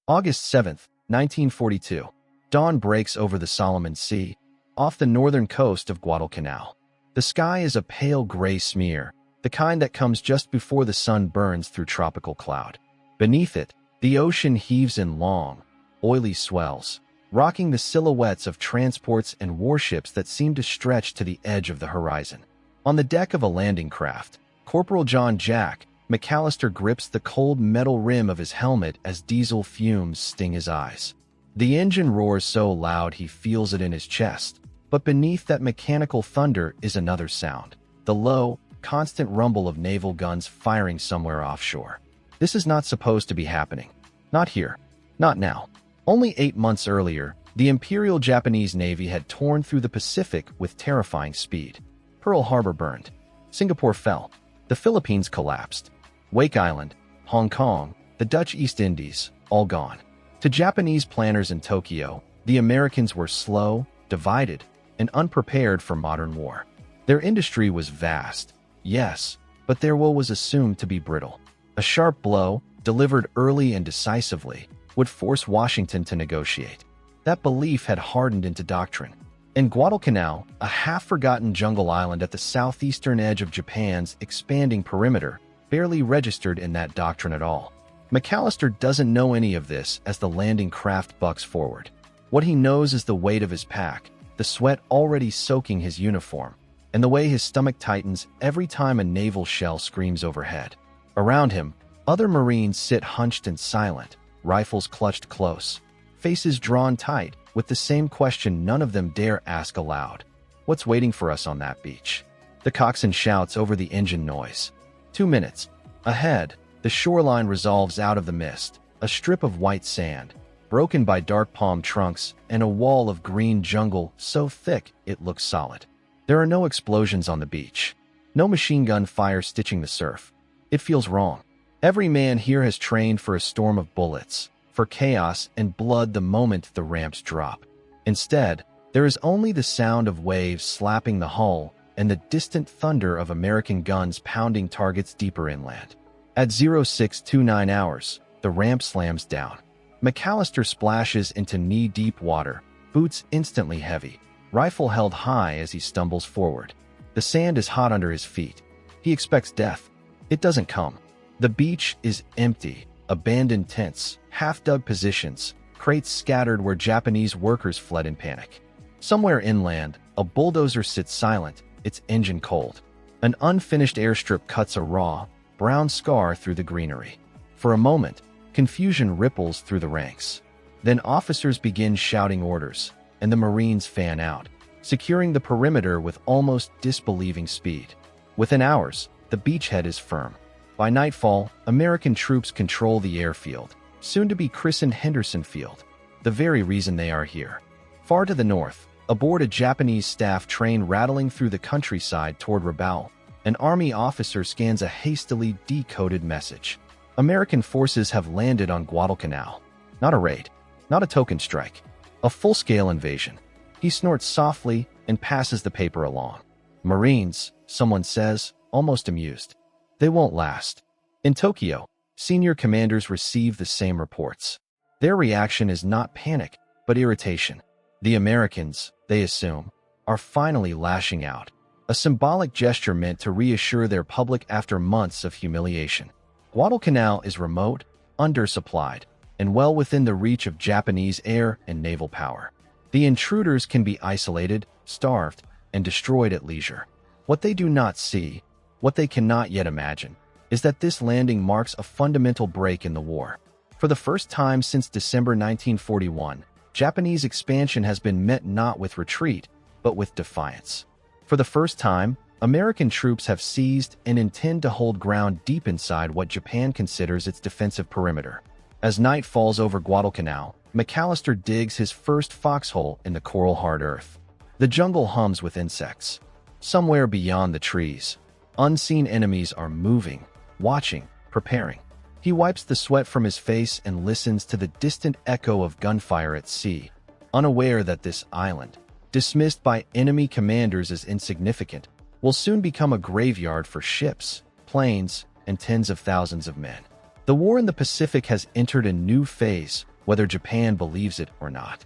August 7, 1942. Dawn breaks over the Solomon Sea, off the northern coast of Guadalcanal. The sky is a pale gray smear, the kind that comes just before the sun burns through tropical cloud. Beneath it, the ocean heaves in long, oily swells, rocking the silhouettes of transports and warships that seem to stretch to the edge of the horizon. On the deck of a landing craft, Corporal John Jack McAllister grips the cold metal rim of his helmet as diesel fumes sting his eyes. The engine roars so loud he feels it in his chest, but beneath that mechanical thunder is another sound, the low, constant rumble of naval guns firing somewhere offshore. This is not supposed to be happening. Not here. Not now. Only 8 months earlier, the Imperial Japanese Navy had torn through the Pacific with terrifying speed. Pearl Harbor burned. Singapore fell. The Philippines collapsed. Wake Island, Hong Kong, the Dutch East Indies, all gone. To Japanese planners in Tokyo, the Americans were slow, divided, and unprepared for modern war. Their industry was vast, yes, but their will was assumed to be brittle. A sharp blow, delivered early and decisively, would force Washington to negotiate. That belief had hardened into doctrine. In Guadalcanal, a half-forgotten jungle island at the southeastern edge of Japan's expanding perimeter, barely registered in that doctrine at all. McAllister doesn't know any of this as the landing craft bucks forward. What he knows is the weight of his pack, the sweat already soaking his uniform, and the way his stomach tightens every time a naval shell screams overhead. Around him, other Marines sit hunched and silent, rifles clutched close, faces drawn tight, with the same question none of them dare ask aloud. What's waiting for us on that beach? The coxswain shouts over the engine noise. 2 minutes. Ahead, the shoreline resolves out of the mist, a strip of white sand, broken by dark palm trunks and a wall of green jungle so thick it looks solid. There are no explosions on the beach. No machine gun fire stitching the surf. It feels wrong. Every man here has trained for a storm of bullets, for chaos and blood the moment the ramps drop. Instead, there is only the sound of waves slapping the hull and the distant thunder of American guns pounding targets deeper inland. At 0629 hours, the ramp slams down. McAllister splashes into knee-deep water, boots instantly heavy, rifle held high as he stumbles forward. The sand is hot under his feet. He expects death. It doesn't come. The beach is empty, abandoned tents, half-dug positions, crates scattered where Japanese workers fled in panic. Somewhere inland, a bulldozer sits silent, its engine cold. An unfinished airstrip cuts a raw, brown scar through the greenery. For a moment, confusion ripples through the ranks. Then officers begin shouting orders, and the Marines fan out, securing the perimeter with almost disbelieving speed. Within hours, the beachhead is firm. By nightfall, American troops control the airfield, soon to be christened Henderson Field, the very reason they are here. Far to the north, aboard a Japanese staff train rattling through the countryside toward Rabaul, an army officer scans a hastily decoded message. American forces have landed on Guadalcanal. Not a raid, not a token strike, a full-scale invasion. He snorts softly and passes the paper along. Marines, someone says, almost amused. They won't last. In Tokyo, senior commanders receive the same reports. Their reaction is not panic, but irritation. The Americans, they assume, are finally lashing out, a symbolic gesture meant to reassure their public after months of humiliation. Guadalcanal is remote, undersupplied, and well within the reach of Japanese air and naval power. The intruders can be isolated, starved, and destroyed at leisure. What they do not see, what they cannot yet imagine, is that this landing marks a fundamental break in the war. For the first time since December 1941, Japanese expansion has been met not with retreat, but with defiance. For the first time, American troops have seized and intend to hold ground deep inside what Japan considers its defensive perimeter. As night falls over Guadalcanal, McAllister digs his first foxhole in the coral-hard earth. The jungle hums with insects. Somewhere beyond the trees, unseen enemies are moving, watching, preparing. He wipes the sweat from his face and listens to the distant echo of gunfire at sea, unaware that this island, dismissed by enemy commanders as insignificant, will soon become a graveyard for ships, planes, and tens of thousands of men. The war in the Pacific has entered a new phase, whether Japan believes it or not.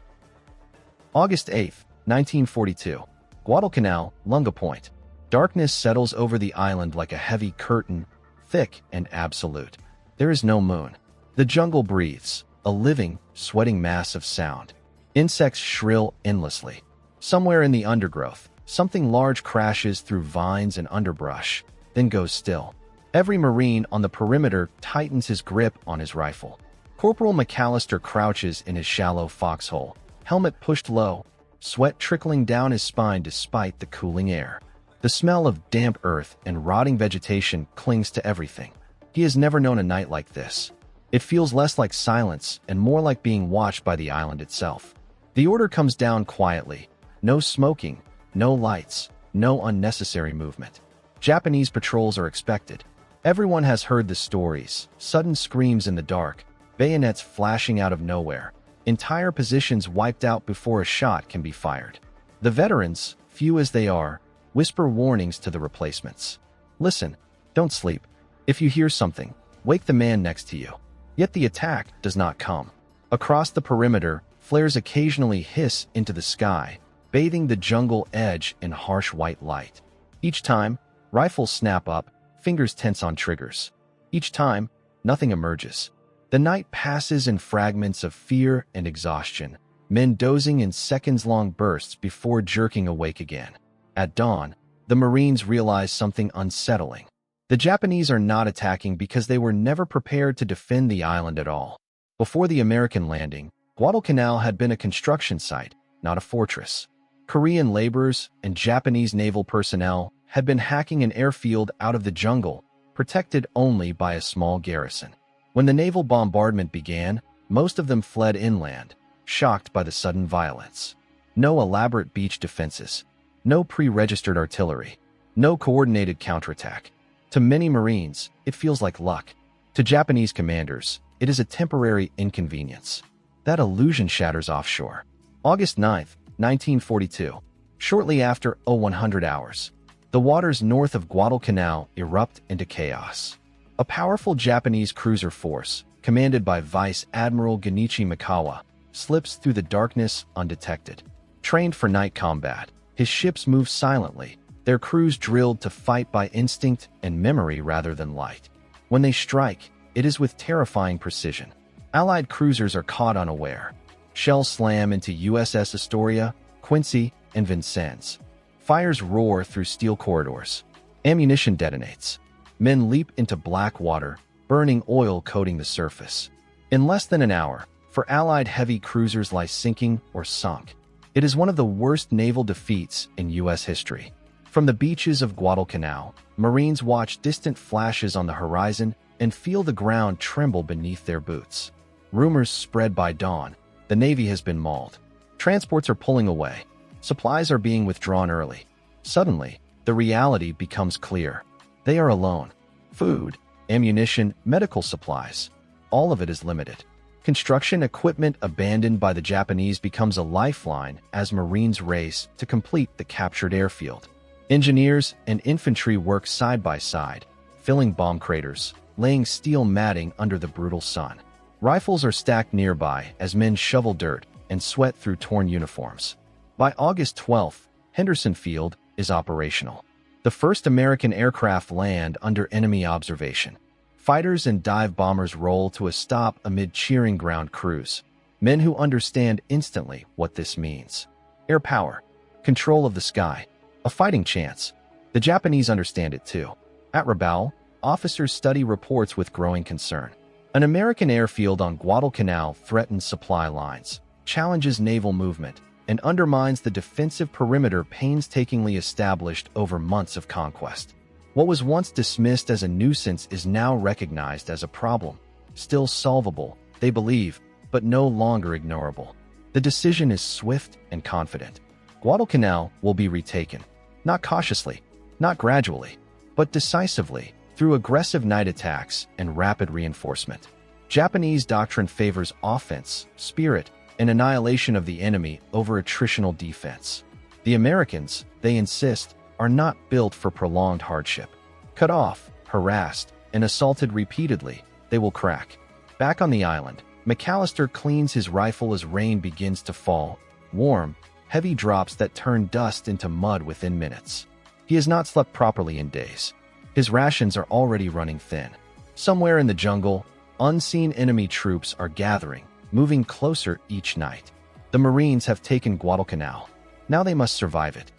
August 8, 1942. Guadalcanal, Lunga Point. Darkness settles over the island like a heavy curtain, thick and absolute. There is no moon. The jungle breathes, a living, sweating mass of sound. Insects shrill endlessly. Somewhere in the undergrowth, something large crashes through vines and underbrush, then goes still. Every Marine on the perimeter tightens his grip on his rifle. Corporal McAllister crouches in his shallow foxhole, helmet pushed low, sweat trickling down his spine despite the cooling air. The smell of damp earth and rotting vegetation clings to everything. He has never known a night like this. It feels less like silence and more like being watched by the island itself. The order comes down quietly. No smoking, no lights, no unnecessary movement. Japanese patrols are expected. Everyone has heard the stories, sudden screams in the dark, bayonets flashing out of nowhere, entire positions wiped out before a shot can be fired. The veterans, few as they are, whisper warnings to the replacements. Listen, don't sleep. If you hear something, wake the man next to you. Yet the attack does not come. Across the perimeter, flares occasionally hiss into the sky, bathing the jungle edge in harsh white light. Each time, rifles snap up, fingers tense on triggers. Each time, nothing emerges. The night passes in fragments of fear and exhaustion, men dozing in seconds-long bursts before jerking awake again. At dawn, the Marines realize something unsettling. The Japanese are not attacking because they were never prepared to defend the island at all. Before the American landing, Guadalcanal had been a construction site, not a fortress. Korean laborers and Japanese naval personnel had been hacking an airfield out of the jungle, protected only by a small garrison. When the naval bombardment began, most of them fled inland, shocked by the sudden violence. No elaborate beach defenses, no pre-registered artillery, no coordinated counterattack. To many Marines, it feels like luck. To Japanese commanders, it is a temporary inconvenience. That illusion shatters offshore. August 9, 1942. Shortly after 0100 hours, the waters north of Guadalcanal erupt into chaos. A powerful Japanese cruiser force, commanded by Vice Admiral Genichi Mikawa, slips through the darkness undetected. Trained for night combat, his ships move silently, their crews drilled to fight by instinct and memory rather than light. When they strike, it is with terrifying precision. Allied cruisers are caught unaware. Shells slam into USS Astoria, Quincy, and Vincennes. Fires roar through steel corridors. Ammunition detonates. Men leap into black water, burning oil coating the surface. In less than an hour, for Allied heavy cruisers lie sinking or sunk. It is one of the worst naval defeats in U.S. history. From the beaches of Guadalcanal, Marines watch distant flashes on the horizon and feel the ground tremble beneath their boots. Rumors spread by dawn. The Navy has been mauled. Transports are pulling away. Supplies are being withdrawn early. Suddenly, the reality becomes clear. They are alone. Food, ammunition, medical supplies. All of it is limited. Construction equipment abandoned by the Japanese becomes a lifeline as Marines race to complete the captured airfield. Engineers and infantry work side by side, filling bomb craters, laying steel matting under the brutal sun. Rifles are stacked nearby as men shovel dirt and sweat through torn uniforms. By August 12th, Henderson Field is operational. The first American aircraft land under enemy observation. Fighters and dive bombers roll to a stop amid cheering ground crews. Men who understand instantly what this means. Air power, control of the sky, a fighting chance. The Japanese understand it too. At Rabaul, officers study reports with growing concern. An American airfield on Guadalcanal threatens supply lines, challenges naval movement, and undermines the defensive perimeter painstakingly established over months of conquest. What was once dismissed as a nuisance is now recognized as a problem, still solvable, they believe, but no longer ignorable. The decision is swift and confident. Guadalcanal will be retaken, not cautiously, not gradually, but decisively, through aggressive night attacks and rapid reinforcement. Japanese doctrine favors offense, spirit, and annihilation of the enemy over attritional defense. The Americans, they insist, are not built for prolonged hardship. Cut off, harassed, and assaulted repeatedly, they will crack. Back on the island, McAllister cleans his rifle as rain begins to fall, warm, heavy drops that turn dust into mud within minutes. He has not slept properly in days. His rations are already running thin. Somewhere in the jungle, unseen enemy troops are gathering, moving closer each night. The Marines have taken Guadalcanal. Now they must survive it.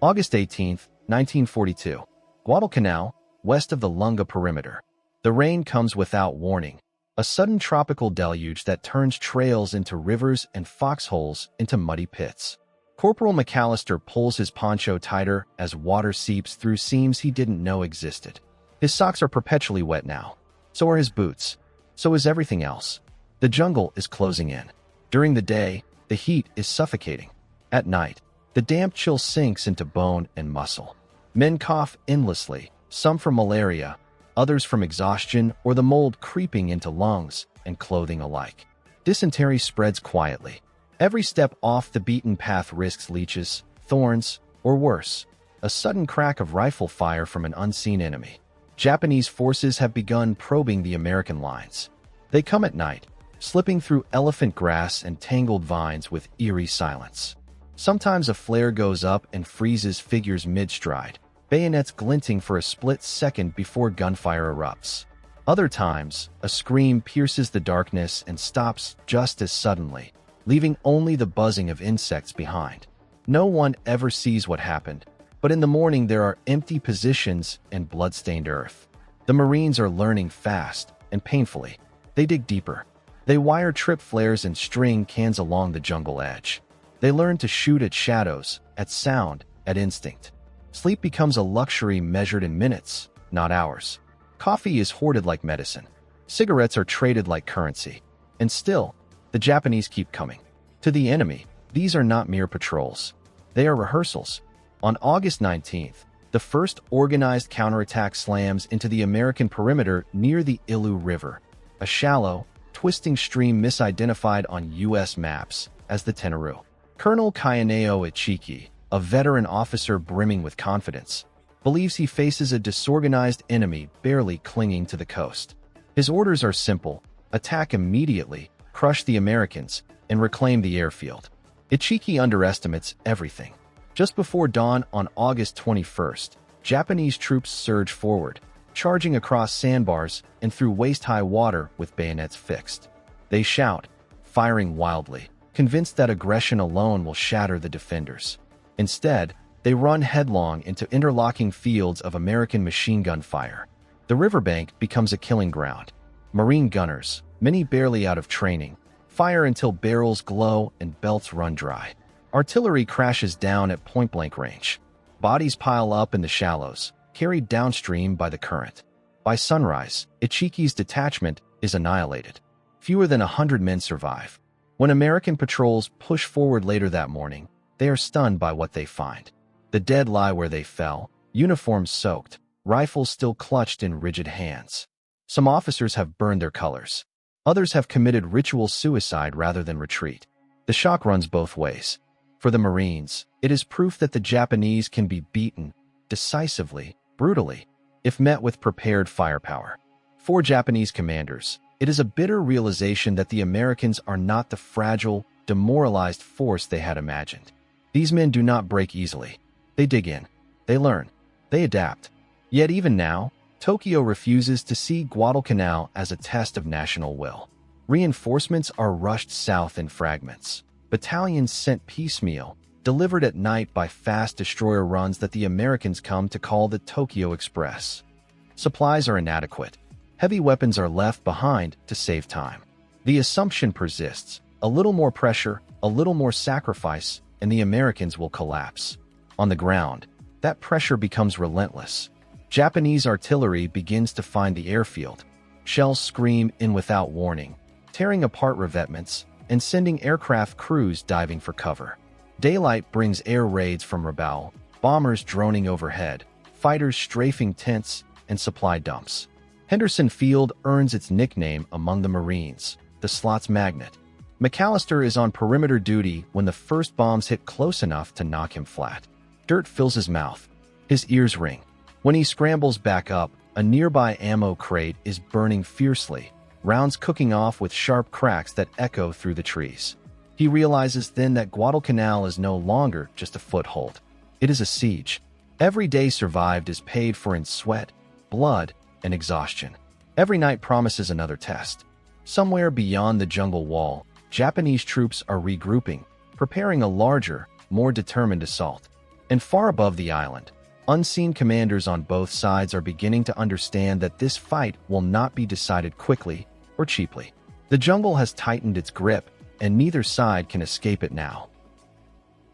August 18, 1942. Guadalcanal, west of the Lunga perimeter. The rain comes without warning. A sudden tropical deluge that turns trails into rivers and foxholes into muddy pits. Corporal McAllister pulls his poncho tighter as water seeps through seams he didn't know existed. His socks are perpetually wet now. So are his boots. So is everything else. The jungle is closing in. During the day, the heat is suffocating. At night, the damp chill sinks into bone and muscle. Men cough endlessly, some from malaria, others from exhaustion or the mold creeping into lungs and clothing alike. Dysentery spreads quietly. Every step off the beaten path risks leeches, thorns, or worse, a sudden crack of rifle fire from an unseen enemy. Japanese forces have begun probing the American lines. They come at night, slipping through elephant grass and tangled vines with eerie silence. Sometimes a flare goes up and freezes figures mid-stride, bayonets glinting for a split second before gunfire erupts. Other times, a scream pierces the darkness and stops just as suddenly, leaving only the buzzing of insects behind. No one ever sees what happened, but in the morning there are empty positions and blood-stained earth. The Marines are learning fast and painfully. They dig deeper. They wire trip flares and string cans along the jungle edge. They learn to shoot at shadows, at sound, at instinct. Sleep becomes a luxury measured in minutes, not hours. Coffee is hoarded like medicine. Cigarettes are traded like currency. And still, the Japanese keep coming. To the enemy, these are not mere patrols. They are rehearsals. On August 19th, the first organized counterattack slams into the American perimeter near the Ilu River, a shallow, twisting stream misidentified on U.S. maps as the Tenaru. Colonel Kayaneo Ichiki, a veteran officer brimming with confidence, believes he faces a disorganized enemy barely clinging to the coast. His orders are simple: attack immediately, crush the Americans, and reclaim the airfield. Ichiki underestimates everything. Just before dawn on August 21st, Japanese troops surge forward, charging across sandbars and through waist-high water with bayonets fixed. They shout, firing wildly, convinced that aggression alone will shatter the defenders. Instead, they run headlong into interlocking fields of American machine gun fire. The riverbank becomes a killing ground. Marine gunners, many barely out of training, fire until barrels glow and belts run dry. Artillery crashes down at point-blank range. Bodies pile up in the shallows, carried downstream by the current. By sunrise, Ichiki's detachment is annihilated. Fewer than 100 men survive. When American patrols push forward later that morning, they are stunned by what they find. The dead lie where they fell, uniforms soaked, rifles still clutched in rigid hands. Some officers have burned their colors. Others have committed ritual suicide rather than retreat. The shock runs both ways. For the Marines, it is proof that the Japanese can be beaten, decisively, brutally, if met with prepared firepower. For Japanese commanders, it is a bitter realization that the Americans are not the fragile, demoralized force they had imagined. These men do not break easily. They dig in. They learn. They adapt. Yet even now, Tokyo refuses to see Guadalcanal as a test of national will. Reinforcements are rushed south in fragments. Battalions sent piecemeal, delivered at night by fast destroyer runs that the Americans come to call the Tokyo Express. Supplies are inadequate. Heavy weapons are left behind to save time. The assumption persists: a little more pressure, a little more sacrifice, and the Americans will collapse. On the ground, that pressure becomes relentless. Japanese artillery begins to find the airfield. Shells scream in without warning, tearing apart revetments and sending aircraft crews diving for cover. Daylight brings air raids from Rabaul, bombers droning overhead, fighters strafing tents and supply dumps. Henderson Field earns its nickname among the Marines, the slot's magnet. McAllister is on perimeter duty when the first bombs hit close enough to knock him flat. Dirt fills his mouth. His ears ring. When he scrambles back up, a nearby ammo crate is burning fiercely, rounds cooking off with sharp cracks that echo through the trees. He realizes then that Guadalcanal is no longer just a foothold. It is a siege. Every day survived is paid for in sweat, blood, and exhaustion. Every night promises another test. Somewhere beyond the jungle wall, Japanese troops are regrouping, preparing a larger, more determined assault. And far above the island, unseen commanders on both sides are beginning to understand that this fight will not be decided quickly or cheaply. The jungle has tightened its grip, and neither side can escape it now.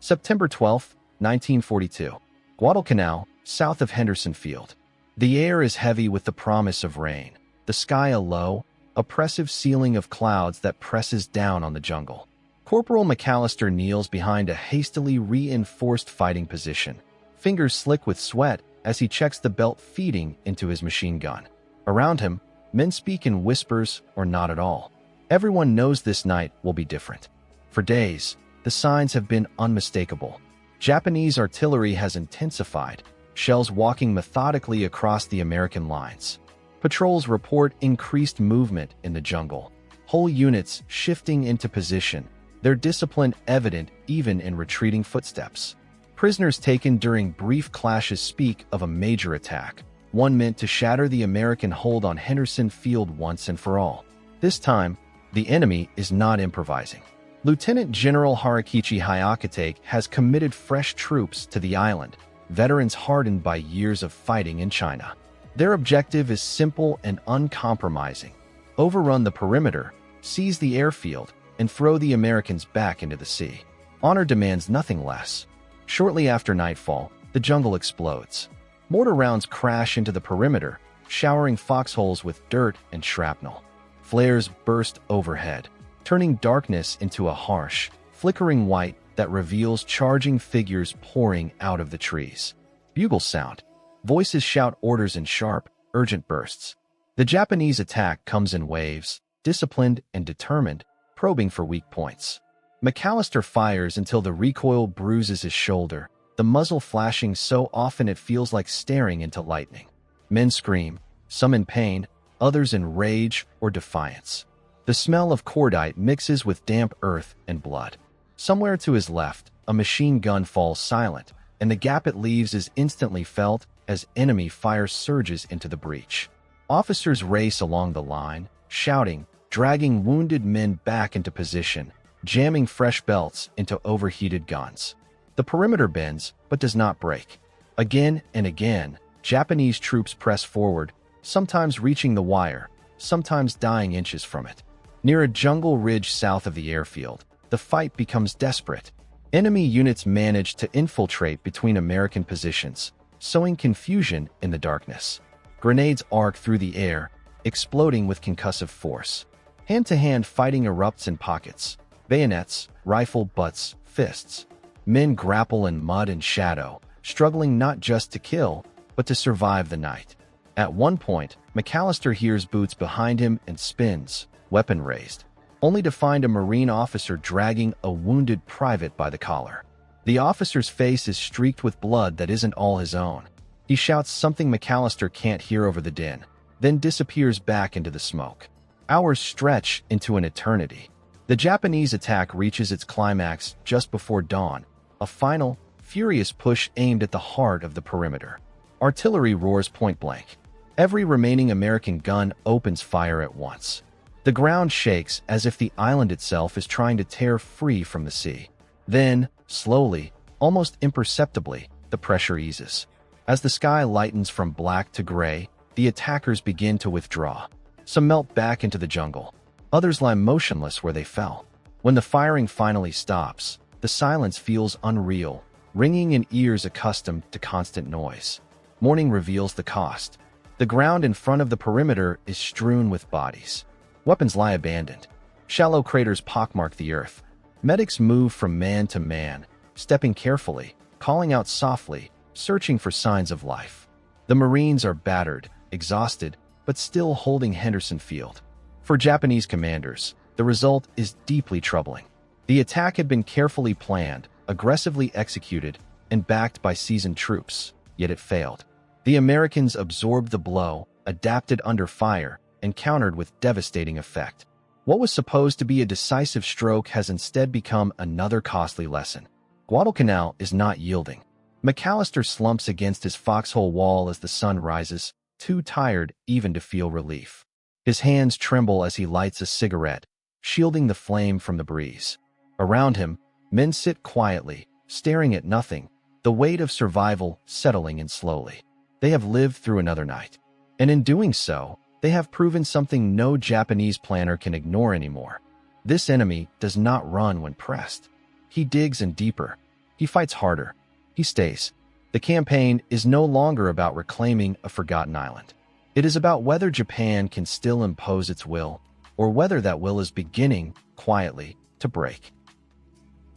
September 12, 1942. Guadalcanal, south of Henderson Field. The air is heavy with the promise of rain. The sky a low, oppressive ceiling of clouds that presses down on the jungle. Corporal McAllister kneels behind a hastily reinforced fighting position, fingers slick with sweat as he checks the belt feeding into his machine gun. Around him, men speak in whispers or not at all. Everyone knows this night will be different. For days, the signs have been unmistakable. Japanese artillery has intensified, shells walking methodically across the American lines. Patrols report increased movement in the jungle, whole units shifting into position, their discipline evident even in retreating footsteps. Prisoners taken during brief clashes speak of a major attack, one meant to shatter the American hold on Henderson Field once and for all. This time, the enemy is not improvising. Lieutenant General Harakichi Hyakutake has committed fresh troops to the island, veterans hardened by years of fighting in China. Their objective is simple and uncompromising: overrun the perimeter, seize the airfield, and throw the Americans back into the sea. Honor demands nothing less. Shortly after nightfall, the jungle explodes. Mortar rounds crash into the perimeter, showering foxholes with dirt and shrapnel. Flares burst overhead, turning darkness into a harsh, flickering white that reveals charging figures pouring out of the trees. Bugles sound. Voices shout orders in sharp, urgent bursts. The Japanese attack comes in waves, disciplined and determined, probing for weak points. McAllister fires until the recoil bruises his shoulder, the muzzle flashing so often it feels like staring into lightning. Men scream, some in pain, others in rage or defiance. The smell of cordite mixes with damp earth and blood. Somewhere to his left, a machine gun falls silent, and the gap it leaves is instantly felt as enemy fire surges into the breach. Officers race along the line, shouting, dragging wounded men back into position, jamming fresh belts into overheated guns. The perimeter bends, but does not break. Again and again, Japanese troops press forward, sometimes reaching the wire, sometimes dying inches from it. Near a jungle ridge south of the airfield, the fight becomes desperate. Enemy units manage to infiltrate between American positions, sowing confusion in the darkness. Grenades arc through the air, exploding with concussive force. Hand-to-hand fighting erupts in pockets. Bayonets, rifle butts, fists. Men grapple in mud and shadow, struggling not just to kill, but to survive the night. At one point, McAllister hears boots behind him and spins, weapon raised, only to find a Marine officer dragging a wounded private by the collar. The officer's face is streaked with blood that isn't all his own. He shouts something McAllister can't hear over the din, then disappears back into the smoke. Hours stretch into an eternity. The Japanese attack reaches its climax just before dawn, a final, furious push aimed at the heart of the perimeter. Artillery roars point blank. Every remaining American gun opens fire at once. The ground shakes as if the island itself is trying to tear free from the sea. Then, slowly, almost imperceptibly, the pressure eases. As the sky lightens from black to gray, the attackers begin to withdraw. Some melt back into the jungle. Others lie motionless where they fell. When the firing finally stops, the silence feels unreal, ringing in ears accustomed to constant noise. Morning reveals the cost. The ground in front of the perimeter is strewn with bodies. Weapons lie abandoned. Shallow craters pockmark the earth. Medics move from man to man, stepping carefully, calling out softly, searching for signs of life. The Marines are battered, exhausted, but still holding Henderson Field. For Japanese commanders, the result is deeply troubling. The attack had been carefully planned, aggressively executed, and backed by seasoned troops, yet it failed. The Americans absorbed the blow, adapted under fire, and countered with devastating effect. What was supposed to be a decisive stroke has instead become another costly lesson. Guadalcanal is not yielding. McAllister slumps against his foxhole wall as the sun rises, too tired even to feel relief. His hands tremble as he lights a cigarette, shielding the flame from the breeze. Around him, men sit quietly, staring at nothing, the weight of survival settling in slowly. They have lived through another night. And in doing so, they have proven something no Japanese planner can ignore anymore. This enemy does not run when pressed. He digs in deeper. He fights harder. He stays. The campaign is no longer about reclaiming a forgotten island. It is about whether Japan can still impose its will, or whether that will is beginning, quietly, to break.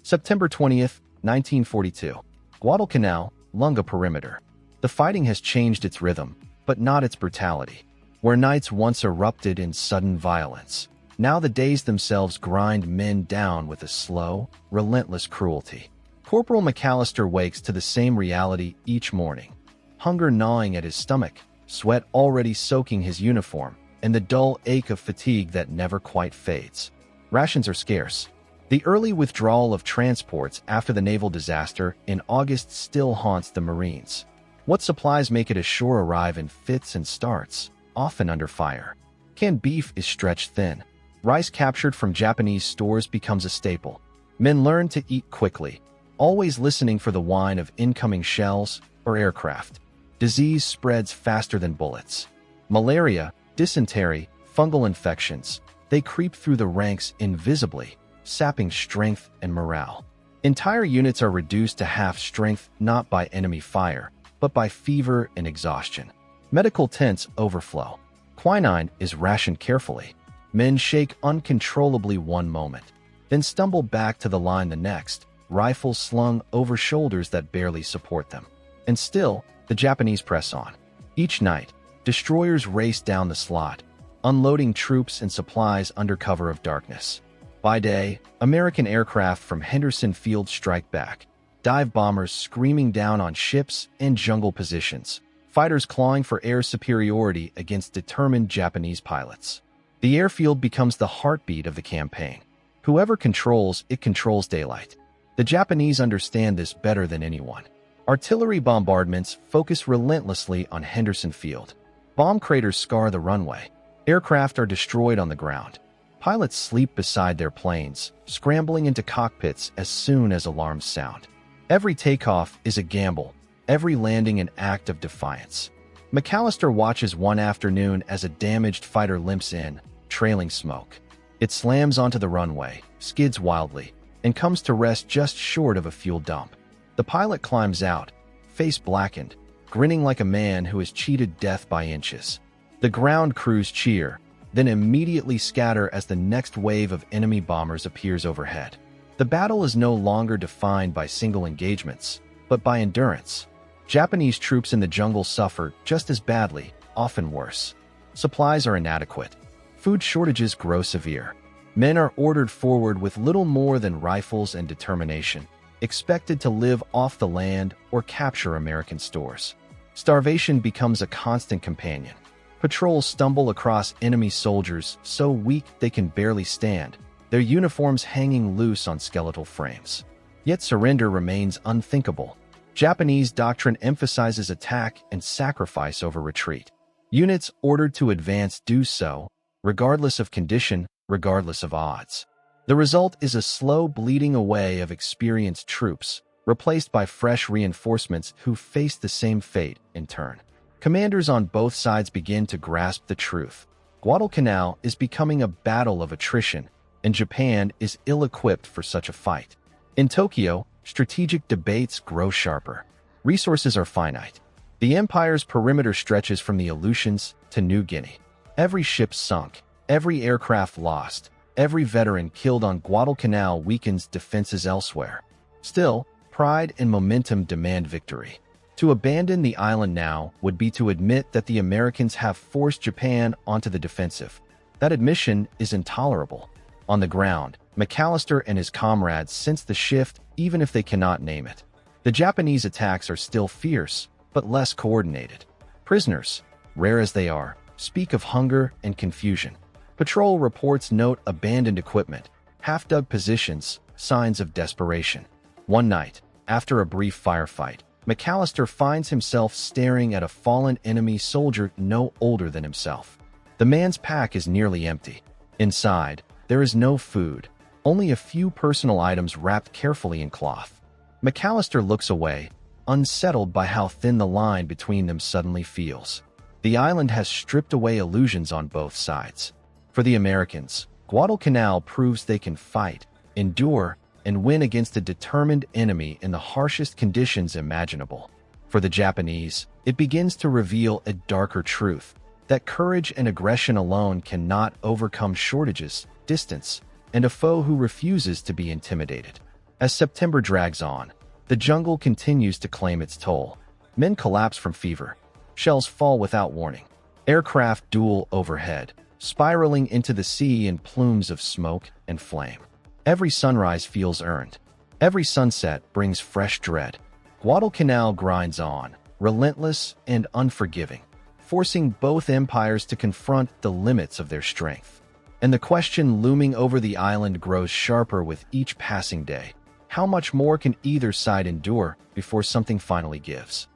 September 20th, 1942. Guadalcanal, Lunga Perimeter. The fighting has changed its rhythm, but not its brutality. Where nights once erupted in sudden violence, now the days themselves grind men down with a slow, relentless cruelty. Corporal McAllister wakes to the same reality each morning. Hunger gnawing at his stomach, sweat already soaking his uniform, and the dull ache of fatigue that never quite fades. Rations are scarce. The early withdrawal of transports after the naval disaster in August still haunts the Marines. What supplies make it ashore arrive in fits and starts, often under fire. Canned beef is stretched thin. Rice captured from Japanese stores becomes a staple. Men learn to eat quickly, always listening for the whine of incoming shells or aircraft. Disease spreads faster than bullets. Malaria, dysentery, fungal infections, they creep through the ranks invisibly, sapping strength and morale. Entire units are reduced to half strength not by enemy fire, but by fever and exhaustion. Medical tents overflow. Quinine is rationed carefully. Men shake uncontrollably one moment, then stumble back to the line the next, rifles slung over shoulders that barely support them. And still, the Japanese press on. Each night, destroyers race down the slot, unloading troops and supplies under cover of darkness. By day, American aircraft from Henderson Field strike back, dive bombers screaming down on ships and jungle positions, fighters clawing for air superiority against determined Japanese pilots. The airfield becomes the heartbeat of the campaign. Whoever controls it controls daylight. The Japanese understand this better than anyone. Artillery bombardments focus relentlessly on Henderson Field. Bomb craters scar the runway. Aircraft are destroyed on the ground. Pilots sleep beside their planes, scrambling into cockpits as soon as alarms sound. Every takeoff is a gamble, every landing an act of defiance. McAllister watches one afternoon as a damaged fighter limps in, trailing smoke. It slams onto the runway, skids wildly, and comes to rest just short of a fuel dump. The pilot climbs out, face blackened, grinning like a man who has cheated death by inches. The ground crews cheer, then immediately scatter as the next wave of enemy bombers appears overhead. The battle is no longer defined by single engagements, but by endurance. Japanese troops in the jungle suffer just as badly, often worse. Supplies are inadequate. Food shortages grow severe. Men are ordered forward with little more than rifles and determination, expected to live off the land or capture American stores. Starvation becomes a constant companion. Patrols stumble across enemy soldiers so weak they can barely stand, their uniforms hanging loose on skeletal frames. Yet surrender remains unthinkable. Japanese doctrine emphasizes attack and sacrifice over retreat. Units ordered to advance do so, regardless of condition, regardless of odds. The result is a slow bleeding away of experienced troops, replaced by fresh reinforcements who face the same fate in turn. Commanders on both sides begin to grasp the truth. Guadalcanal is becoming a battle of attrition, and Japan is ill-equipped for such a fight. In Tokyo, strategic debates grow sharper. Resources are finite. The empire's perimeter stretches from the Aleutians to New Guinea. Every ship sunk, every aircraft lost, every veteran killed on Guadalcanal weakens defenses elsewhere. Still, pride and momentum demand victory. To abandon the island now would be to admit that the Americans have forced Japan onto the defensive. That admission is intolerable. On the ground, McAllister and his comrades sense the shift even if they cannot name it. The Japanese attacks are still fierce, but less coordinated. Prisoners, rare as they are, speak of hunger and confusion. Patrol reports note abandoned equipment, half-dug positions, signs of desperation. One night, after a brief firefight, McAllister finds himself staring at a fallen enemy soldier no older than himself. The man's pack is nearly empty. Inside, there is no food, only a few personal items wrapped carefully in cloth. McAllister looks away, unsettled by how thin the line between them suddenly feels. The island has stripped away illusions on both sides. For the Americans, Guadalcanal proves they can fight, endure, and win against a determined enemy in the harshest conditions imaginable. For the Japanese, it begins to reveal a darker truth, that courage and aggression alone cannot overcome shortages, distance, and a foe who refuses to be intimidated. As September drags on, the jungle continues to claim its toll. Men collapse from fever. Shells fall without warning. Aircraft duel overhead, spiraling into the sea in plumes of smoke and flame. Every sunrise feels earned. Every sunset brings fresh dread. Guadalcanal grinds on, relentless and unforgiving, forcing both empires to confront the limits of their strength. And the question looming over the island grows sharper with each passing day. How much more can either side endure before something finally gives?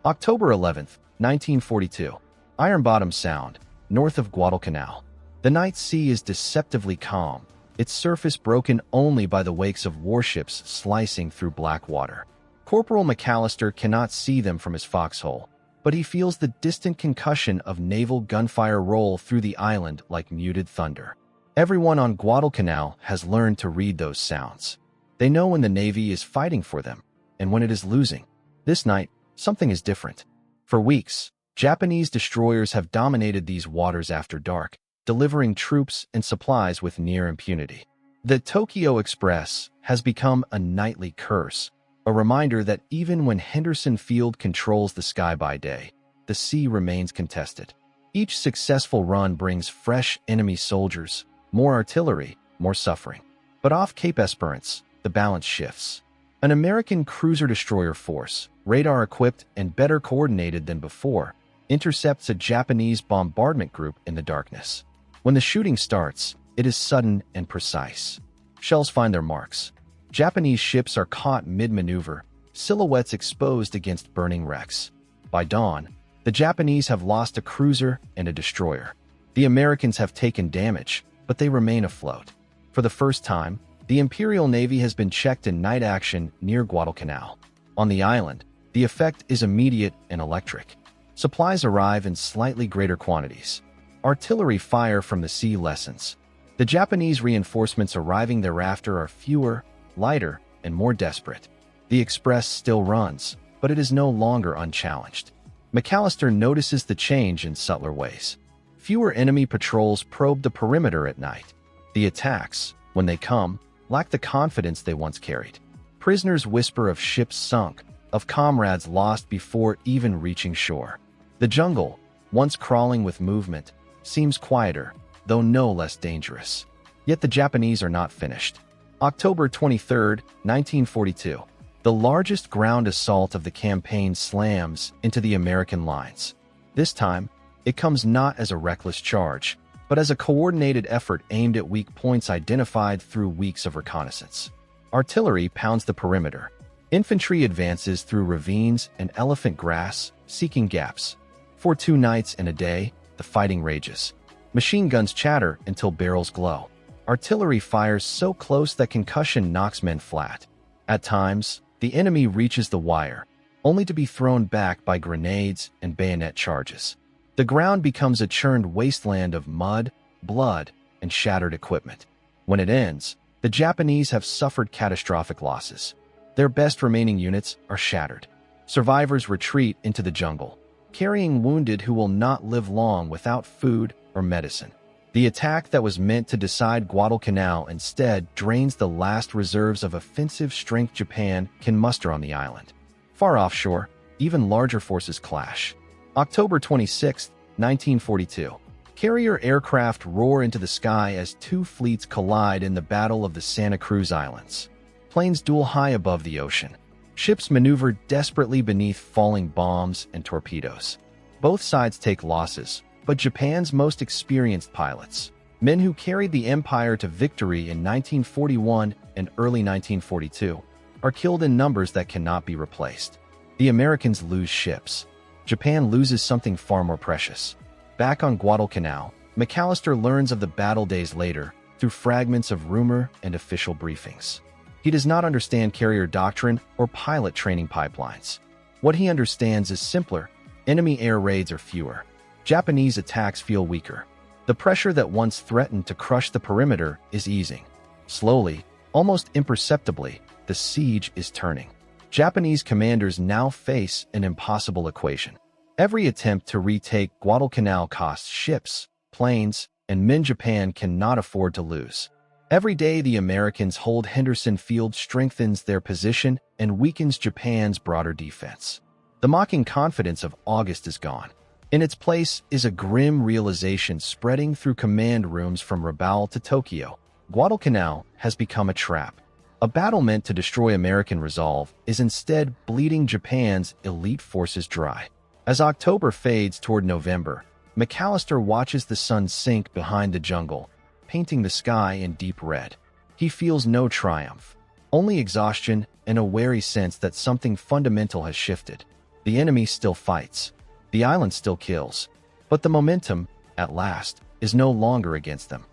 October 11th, 1942. Iron Bottom Sound, north of Guadalcanal. The night sea is deceptively calm, its surface broken only by the wakes of warships slicing through black water. Corporal McAllister cannot see them from his foxhole, but he feels the distant concussion of naval gunfire roll through the island like muted thunder. Everyone on Guadalcanal has learned to read those sounds. They know when the Navy is fighting for them, and when it is losing. This night, something is different. For weeks, Japanese destroyers have dominated these waters after dark, delivering troops and supplies with near impunity. The Tokyo Express has become a nightly curse, a reminder that even when Henderson Field controls the sky by day, the sea remains contested. Each successful run brings fresh enemy soldiers, more artillery, more suffering. But off Cape Esperance, the balance shifts. An American cruiser-destroyer force, radar-equipped and better coordinated than before, intercepts a Japanese bombardment group in the darkness. When the shooting starts, it is sudden and precise. Shells find their marks. Japanese ships are caught mid-maneuver, silhouettes exposed against burning wrecks. By dawn, the Japanese have lost a cruiser and a destroyer. The Americans have taken damage, but they remain afloat. For the first time, the Imperial Navy has been checked in night action near Guadalcanal. On the island, the effect is immediate and electric. Supplies arrive in slightly greater quantities. Artillery fire from the sea lessens. The Japanese reinforcements arriving thereafter are fewer, lighter, and more desperate. The Express still runs, but it is no longer unchallenged. McAllister notices the change in subtler ways. Fewer enemy patrols probe the perimeter at night. The attacks, when they come, lack the confidence they once carried. Prisoners whisper of ships sunk, of comrades lost before even reaching shore. The jungle, once crawling with movement, seems quieter, though no less dangerous. Yet the Japanese are not finished. October 23, 1942. The largest ground assault of the campaign slams into the American lines. This time, it comes not as a reckless charge, but as a coordinated effort aimed at weak points identified through weeks of reconnaissance. Artillery pounds the perimeter. Infantry advances through ravines and elephant grass, seeking gaps. For 2 nights and a day, the fighting rages. Machine guns chatter until barrels glow. Artillery fires so close that concussion knocks men flat. At times, the enemy reaches the wire, only to be thrown back by grenades and bayonet charges. The ground becomes a churned wasteland of mud, blood, and shattered equipment. When it ends, the Japanese have suffered catastrophic losses. Their best remaining units are shattered. Survivors retreat into the jungle, carrying wounded who will not live long without food or medicine. The attack that was meant to decide Guadalcanal instead drains the last reserves of offensive strength Japan can muster on the island. Far offshore, even larger forces clash. October 26, 1942. Carrier aircraft roar into the sky as 2 fleets collide in the Battle of the Santa Cruz Islands. Planes duel high above the ocean. Ships maneuver desperately beneath falling bombs and torpedoes. Both sides take losses, but Japan's most experienced pilots, men who carried the empire to victory in 1941 and early 1942, are killed in numbers that cannot be replaced. The Americans lose ships. Japan loses something far more precious. Back on Guadalcanal, McAllister learns of the battle days later through fragments of rumor and official briefings. He does not understand carrier doctrine or pilot training pipelines. What he understands is simpler: enemy air raids are fewer. Japanese attacks feel weaker. The pressure that once threatened to crush the perimeter is easing. Slowly, almost imperceptibly, the siege is turning. Japanese commanders now face an impossible equation. Every attempt to retake Guadalcanal costs ships, planes, and men Japan cannot afford to lose. Every day the Americans hold Henderson Field strengthens their position and weakens Japan's broader defense. The mocking confidence of August is gone. In its place is a grim realization spreading through command rooms from Rabaul to Tokyo. Guadalcanal has become a trap. A battle meant to destroy American resolve is instead bleeding Japan's elite forces dry. As October fades toward November, McAllister watches the sun sink behind the jungle, painting the sky in deep red. He feels no triumph, only exhaustion and a wary sense that something fundamental has shifted. The enemy still fights. The island still kills. But the momentum, at last, is no longer against them.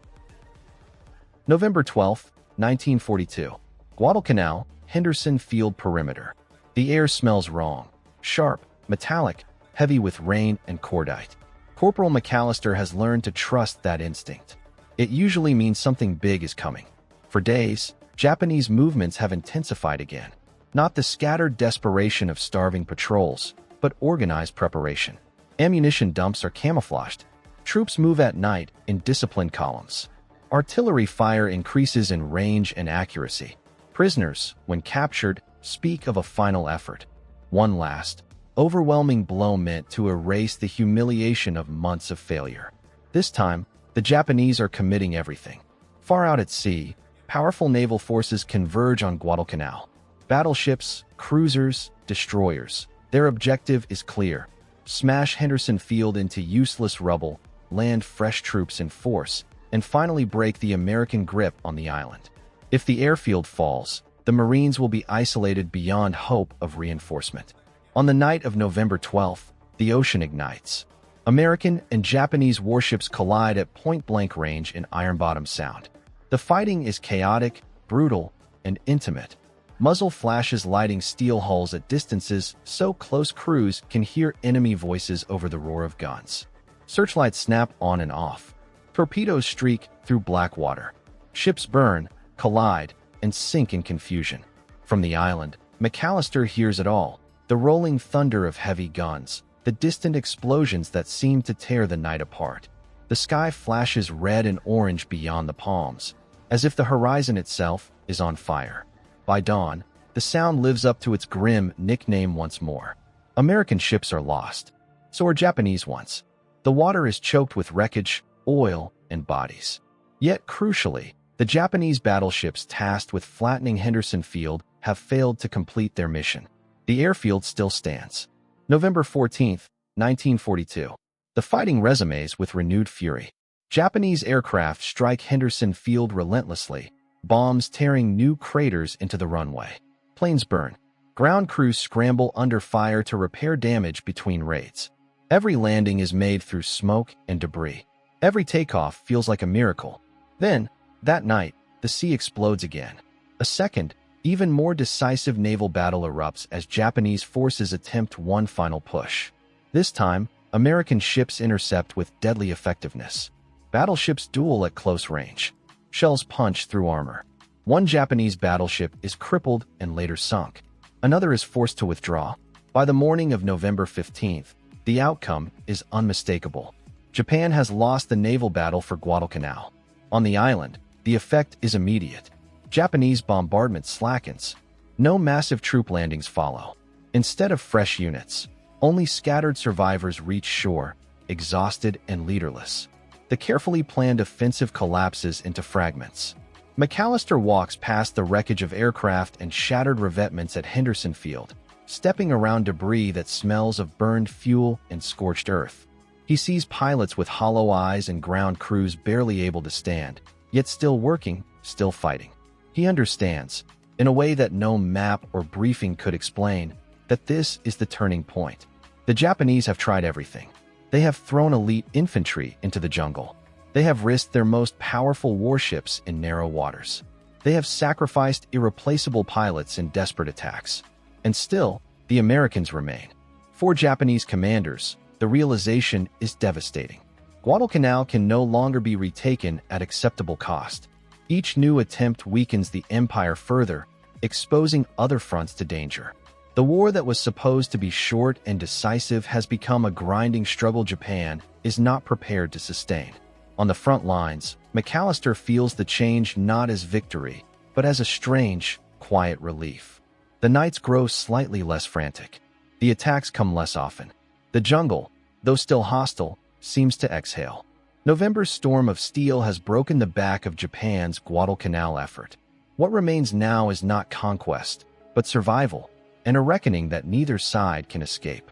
November 12, 1942. Guadalcanal, Henderson Field perimeter. The air smells wrong. Sharp, metallic, heavy with rain and cordite. Corporal McAllister has learned to trust that instinct. It usually means something big is coming. For days, Japanese movements have intensified again. Not the scattered desperation of starving patrols, but organized preparation. Ammunition dumps are camouflaged. Troops move at night in disciplined columns. Artillery fire increases in range and accuracy. Prisoners, when captured, speak of a final effort. One last, overwhelming blow meant to erase the humiliation of months of failure. This time, the Japanese are committing everything. Far out at sea, powerful naval forces converge on Guadalcanal. Battleships, cruisers, destroyers. Their objective is clear: smash Henderson Field into useless rubble, land fresh troops in force, and finally break the American grip on the island. If the airfield falls, the Marines will be isolated beyond hope of reinforcement. On the night of November 12th, the ocean ignites. American and Japanese warships collide at point-blank range in Iron Bottom Sound. The fighting is chaotic, brutal, and intimate. Muzzle flashes lighting steel hulls at distances so close crews can hear enemy voices over the roar of guns. Searchlights snap on and off. Torpedoes streak through black water. Ships burn, collide, and sink in confusion. From the island, McAllister hears it all: the rolling thunder of heavy guns, the distant explosions that seem to tear the night apart. The sky flashes red and orange beyond the palms, as if the horizon itself is on fire. By dawn, the sound lives up to its grim nickname once more. American ships are lost. So are Japanese ones. The water is choked with wreckage, oil, and bodies. Yet, crucially, the Japanese battleships tasked with flattening Henderson Field have failed to complete their mission. The airfield still stands. November 14, 1942. The fighting resumes with renewed fury. Japanese aircraft strike Henderson Field relentlessly, bombs tearing new craters into the runway. Planes burn. Ground crews scramble under fire to repair damage between raids. Every landing is made through smoke and debris. Every takeoff feels like a miracle. Then, that night, the sea explodes again. A second, even more decisive naval battle erupts as Japanese forces attempt one final push. This time, American ships intercept with deadly effectiveness. Battleships duel at close range. Shells punch through armor. One Japanese battleship is crippled and later sunk. Another is forced to withdraw. By the morning of November 15th, the outcome is unmistakable. Japan has lost the naval battle for Guadalcanal. On the island, the effect is immediate. Japanese bombardment slackens. No massive troop landings follow. Instead of fresh units, only scattered survivors reach shore, exhausted and leaderless. The carefully planned offensive collapses into fragments. McAllister walks past the wreckage of aircraft and shattered revetments at Henderson Field, stepping around debris that smells of burned fuel and scorched earth. He sees pilots with hollow eyes and ground crews barely able to stand, yet still working, still fighting. He understands, in a way that no map or briefing could explain, that this is the turning point. The Japanese have tried everything. They have thrown elite infantry into the jungle. They have risked their most powerful warships in narrow waters. They have sacrificed irreplaceable pilots in desperate attacks. And still, the Americans remain. For Japanese commanders, the realization is devastating. Guadalcanal can no longer be retaken at acceptable cost. Each new attempt weakens the empire further, exposing other fronts to danger. The war that was supposed to be short and decisive has become a grinding struggle Japan is not prepared to sustain. On the front lines, McAllister feels the change not as victory, but as a strange, quiet relief. The nights grow slightly less frantic. The attacks come less often. The jungle, though still hostile, seems to exhale. November's storm of steel has broken the back of Japan's Guadalcanal effort. What remains now is not conquest, but survival, and a reckoning that neither side can escape.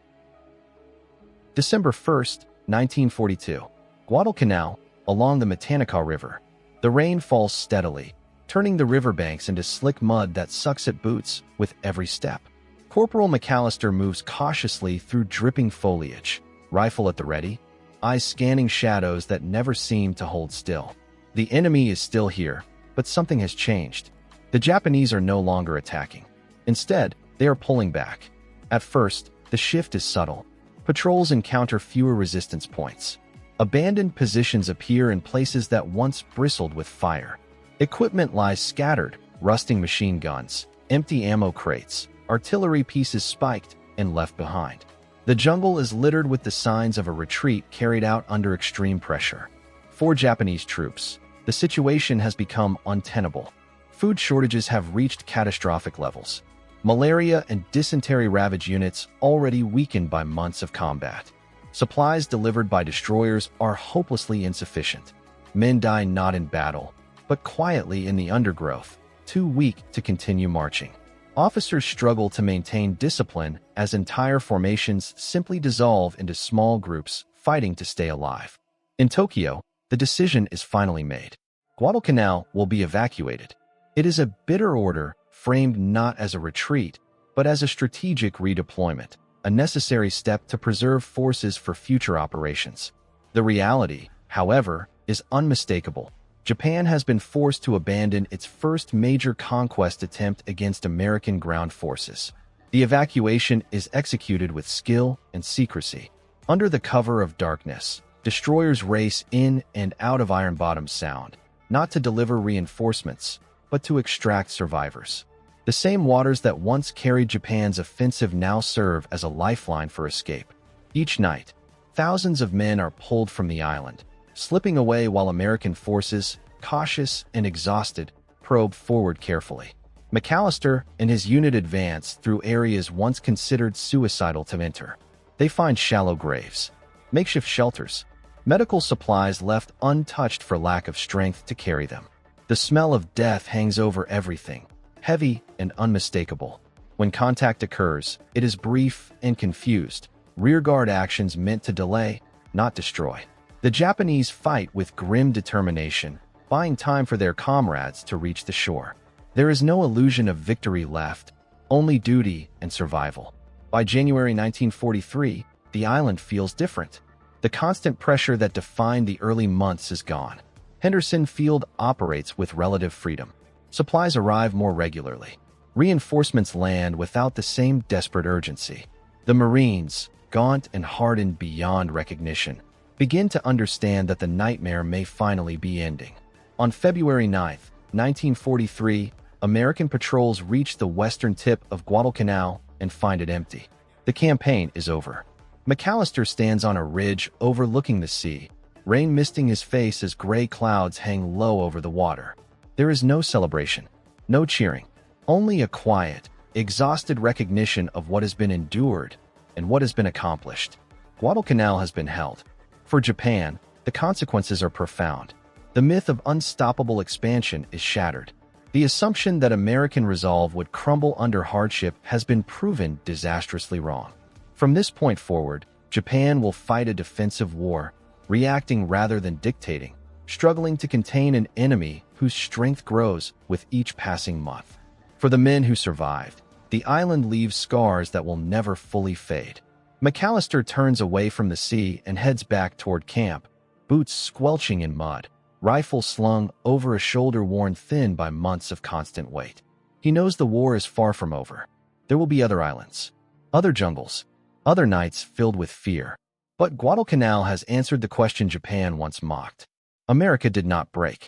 December 1st, 1942. Guadalcanal, along the Matanica River. The rain falls steadily, turning the riverbanks into slick mud that sucks at boots with every step. Corporal McAllister moves cautiously through dripping foliage, rifle at the ready, eyes scanning shadows that never seem to hold still. The enemy is still here, but something has changed. The Japanese are no longer attacking. Instead, they are pulling back. At first, the shift is subtle. Patrols encounter fewer resistance points. Abandoned positions appear in places that once bristled with fire. Equipment lies scattered, rusting machine guns, empty ammo crates, artillery pieces spiked and left behind. The jungle is littered with the signs of a retreat carried out under extreme pressure. For Japanese troops, the situation has become untenable. Food shortages have reached catastrophic levels. Malaria and dysentery ravage units already weakened by months of combat. Supplies delivered by destroyers are hopelessly insufficient. Men die not in battle, but quietly in the undergrowth, too weak to continue marching. Officers struggle to maintain discipline as entire formations simply dissolve into small groups fighting to stay alive. In Tokyo, the decision is finally made. Guadalcanal will be evacuated. It is a bitter order framed not as a retreat, but as a strategic redeployment, a necessary step to preserve forces for future operations. The reality, however, is unmistakable. Japan has been forced to abandon its first major conquest attempt against American ground forces. The evacuation is executed with skill and secrecy. Under the cover of darkness, destroyers race in and out of Iron Bottom Sound, not to deliver reinforcements, but to extract survivors. The same waters that once carried Japan's offensive now serve as a lifeline for escape. Each night, thousands of men are pulled from the island, slipping away while American forces, cautious and exhausted, probe forward carefully. McAllister and his unit advance through areas once considered suicidal to enter. They find shallow graves, makeshift shelters, medical supplies left untouched for lack of strength to carry them. The smell of death hangs over everything, heavy and unmistakable. When contact occurs, it is brief and confused, rearguard actions meant to delay, not destroy. The Japanese fight with grim determination, buying time for their comrades to reach the shore. There is no illusion of victory left, only duty and survival. By January 1943, the island feels different. The constant pressure that defined the early months is gone. Henderson Field operates with relative freedom. Supplies arrive more regularly. Reinforcements land without the same desperate urgency. The Marines, gaunt and hardened beyond recognition, begin to understand that the nightmare may finally be ending. On February 9, 1943, American patrols reach the western tip of Guadalcanal and find it empty. The campaign is over. McAllister stands on a ridge overlooking the sea, rain misting his face as gray clouds hang low over the water. There is no celebration, no cheering, only a quiet, exhausted recognition of what has been endured and what has been accomplished. Guadalcanal has been held. For Japan, the consequences are profound. The myth of unstoppable expansion is shattered. The assumption that American resolve would crumble under hardship has been proven disastrously wrong. From this point forward, Japan will fight a defensive war, reacting rather than dictating, struggling to contain an enemy whose strength grows with each passing month. For the men who survived, the island leaves scars that will never fully fade. McAllister turns away from the sea and heads back toward camp, boots squelching in mud, rifle slung over a shoulder worn thin by months of constant weight. He knows the war is far from over. There will be other islands, other jungles, other nights filled with fear. But Guadalcanal has answered the question Japan once mocked. America did not break.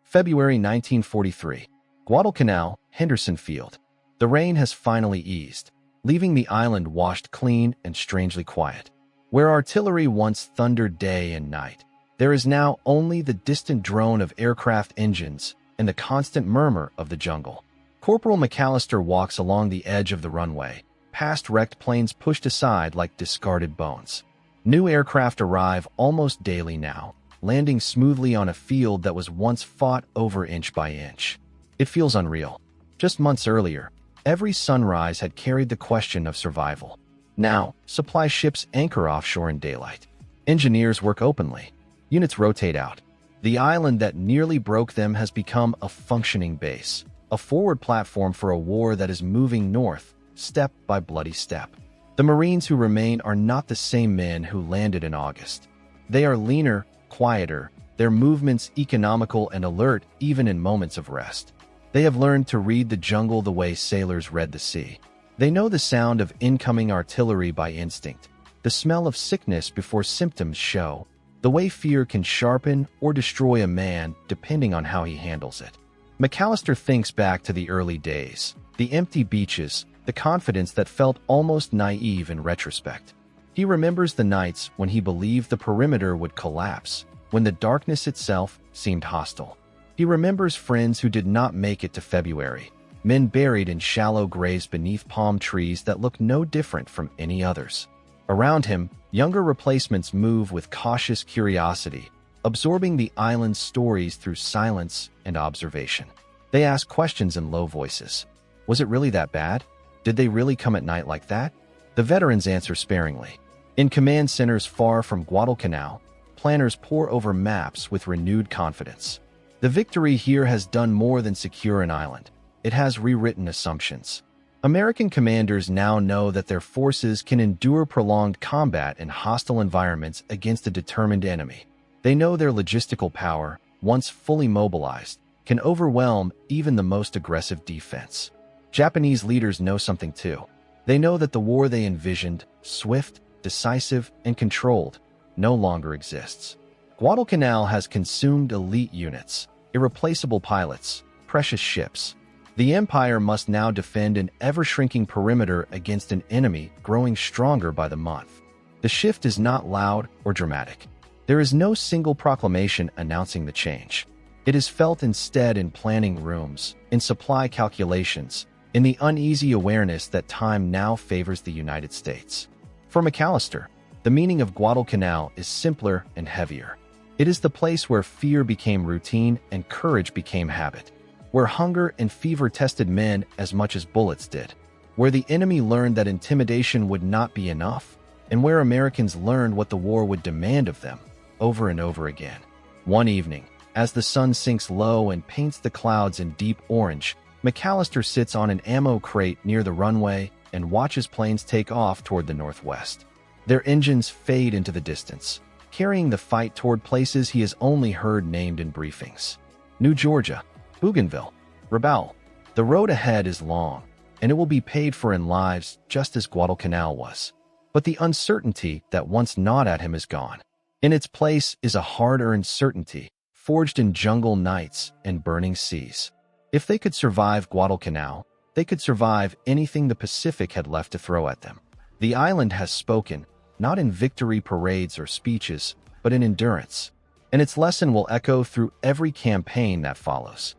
February 1943. Guadalcanal, Henderson Field. The rain has finally eased, leaving the island washed clean and strangely quiet. Where artillery once thundered day and night, there is now only the distant drone of aircraft engines and the constant murmur of the jungle. Corporal McAllister walks along the edge of the runway, past wrecked planes pushed aside like discarded bones. New aircraft arrive almost daily now, landing smoothly on a field that was once fought over inch by inch. It feels unreal. Just months earlier, every sunrise had carried the question of survival. Now, supply ships anchor offshore in daylight. Engineers work openly. Units rotate out. The island that nearly broke them has become a functioning base, a forward platform for a war that is moving north, step by bloody step. The Marines who remain are not the same men who landed in August. They are leaner, quieter, their movements economical and alert even in moments of rest. They have learned to read the jungle the way sailors read the sea. They know the sound of incoming artillery by instinct, the smell of sickness before symptoms show, the way fear can sharpen or destroy a man depending on how he handles it. McAllister thinks back to the early days, the empty beaches, the confidence that felt almost naive in retrospect. He remembers the nights when he believed the perimeter would collapse, when the darkness itself seemed hostile. He remembers friends who did not make it to February, men buried in shallow graves beneath palm trees that look no different from any others. Around him, younger replacements move with cautious curiosity, absorbing the island's stories through silence and observation. They ask questions in low voices. Was it really that bad? Did they really come at night like that? The veterans answer sparingly. In command centers far from Guadalcanal, planners pore over maps with renewed confidence. The victory here has done more than secure an island. It has rewritten assumptions. American commanders now know that their forces can endure prolonged combat in hostile environments against a determined enemy. They know their logistical power, once fully mobilized, can overwhelm even the most aggressive defense. Japanese leaders know something too. They know that the war they envisioned, swift, decisive, and controlled, no longer exists. Guadalcanal has consumed elite units, irreplaceable pilots, precious ships. The empire must now defend an ever-shrinking perimeter against an enemy growing stronger by the month. The shift is not loud or dramatic. There is no single proclamation announcing the change. It is felt instead in planning rooms, in supply calculations, in the uneasy awareness that time now favors the United States. For McAllister, the meaning of Guadalcanal is simpler and heavier. It is the place where fear became routine and courage became habit, where hunger and fever tested men as much as bullets did, where the enemy learned that intimidation would not be enough, and where Americans learned what the war would demand of them, over and over again. One evening, as the sun sinks low and paints the clouds in deep orange, McAllister sits on an ammo crate near the runway and watches planes take off toward the northwest. Their engines fade into the distance, carrying the fight toward places he has only heard named in briefings. New Georgia, Bougainville, Rabaul. The road ahead is long, and it will be paid for in lives just as Guadalcanal was. But the uncertainty that once gnawed at him is gone. In its place is a hard-earned certainty, forged in jungle nights and burning seas. If they could survive Guadalcanal, they could survive anything the Pacific had left to throw at them. The island has spoken, not in victory parades or speeches, but in endurance. And its lesson will echo through every campaign that follows.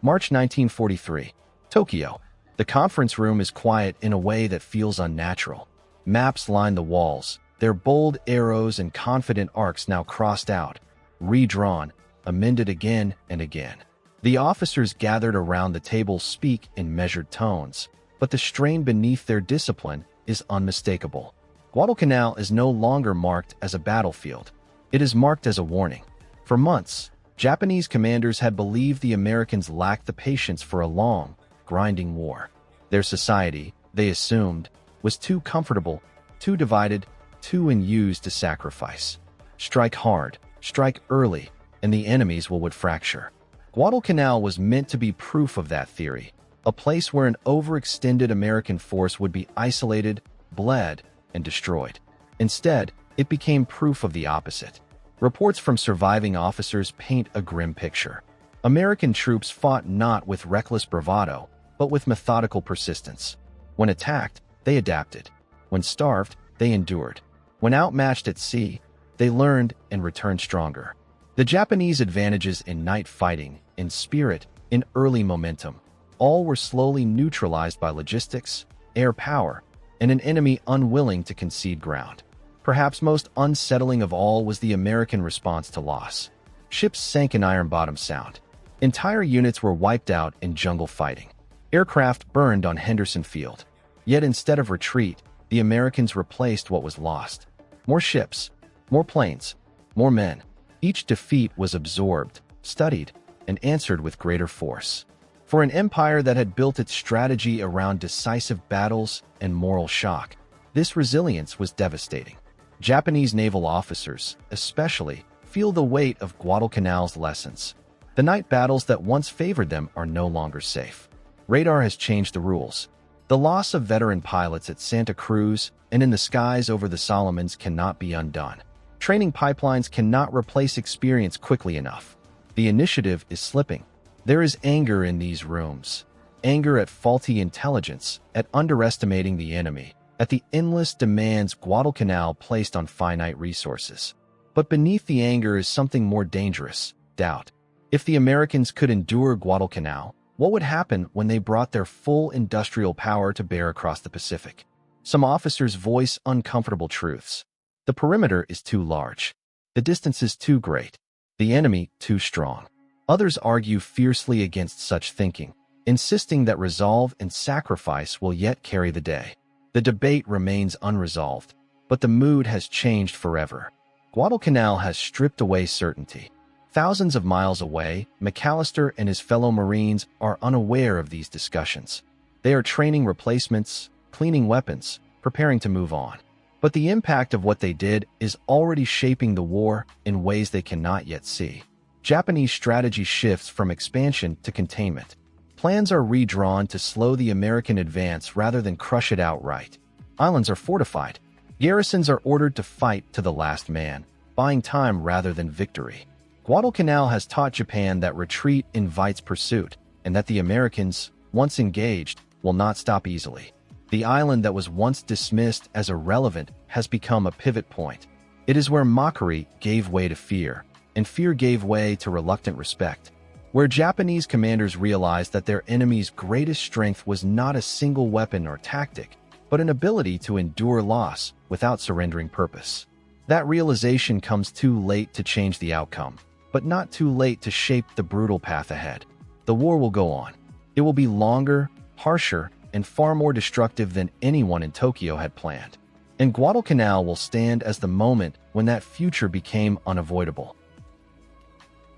March 1943, Tokyo. The conference room is quiet in a way that feels unnatural. Maps line the walls, their bold arrows and confident arcs now crossed out, redrawn, amended again and again. The officers gathered around the table speak in measured tones, but the strain beneath their discipline is unmistakable. Guadalcanal is no longer marked as a battlefield. It is marked as a warning. For months, Japanese commanders had believed the Americans lacked the patience for a long, grinding war. Their society, they assumed, was too comfortable, too divided, too unused to sacrifice. Strike hard, strike early, and the enemies would fracture. Guadalcanal was meant to be proof of that theory, a place where an overextended American force would be isolated, bled, and destroyed. Instead, it became proof of the opposite. Reports from surviving officers paint a grim picture. American troops fought not with reckless bravado, but with methodical persistence. When attacked, they adapted. When starved, they endured. When outmatched at sea, they learned and returned stronger. The Japanese advantages in night fighting, in spirit, in early momentum, all were slowly neutralized by logistics, air power, and an enemy unwilling to concede ground. Perhaps most unsettling of all was the American response to loss. Ships sank in Iron Bottom Sound. Entire units were wiped out in jungle fighting. Aircraft burned on Henderson Field. Yet instead of retreat, the Americans replaced what was lost. More ships, more planes, more men. Each defeat was absorbed, studied, and answered with greater force. For an empire that had built its strategy around decisive battles and moral shock, this resilience was devastating. Japanese naval officers, especially, feel the weight of Guadalcanal's lessons. The night battles that once favored them are no longer safe. Radar has changed the rules. The loss of veteran pilots at Santa Cruz and in the skies over the Solomons cannot be undone. Training pipelines cannot replace experience quickly enough. The initiative is slipping. There is anger in these rooms. Anger at faulty intelligence, at underestimating the enemy, at the endless demands Guadalcanal placed on finite resources. But beneath the anger is something more dangerous: doubt. If the Americans could endure Guadalcanal, what would happen when they brought their full industrial power to bear across the Pacific? Some officers voice uncomfortable truths. The perimeter is too large. The distance is too great. The enemy too strong. Others argue fiercely against such thinking, insisting that resolve and sacrifice will yet carry the day. The debate remains unresolved, but the mood has changed forever. Guadalcanal has stripped away certainty. Thousands of miles away, McAllister and his fellow Marines are unaware of these discussions. They are training replacements, cleaning weapons, preparing to move on. But the impact of what they did is already shaping the war in ways they cannot yet see. Japanese strategy shifts from expansion to containment. Plans are redrawn to slow the American advance rather than crush it outright. Islands are fortified. Garrisons are ordered to fight to the last man, buying time rather than victory. Guadalcanal has taught Japan that retreat invites pursuit, and that the Americans, once engaged, will not stop easily. The island that was once dismissed as irrelevant has become a pivot point. It is where mockery gave way to fear, and fear gave way to reluctant respect. Where Japanese commanders realized that their enemy's greatest strength was not a single weapon or tactic, but an ability to endure loss without surrendering purpose. That realization comes too late to change the outcome, but not too late to shape the brutal path ahead. The war will go on. It will be longer, harsher, and far more destructive than anyone in Tokyo had planned. And Guadalcanal will stand as the moment when that future became unavoidable.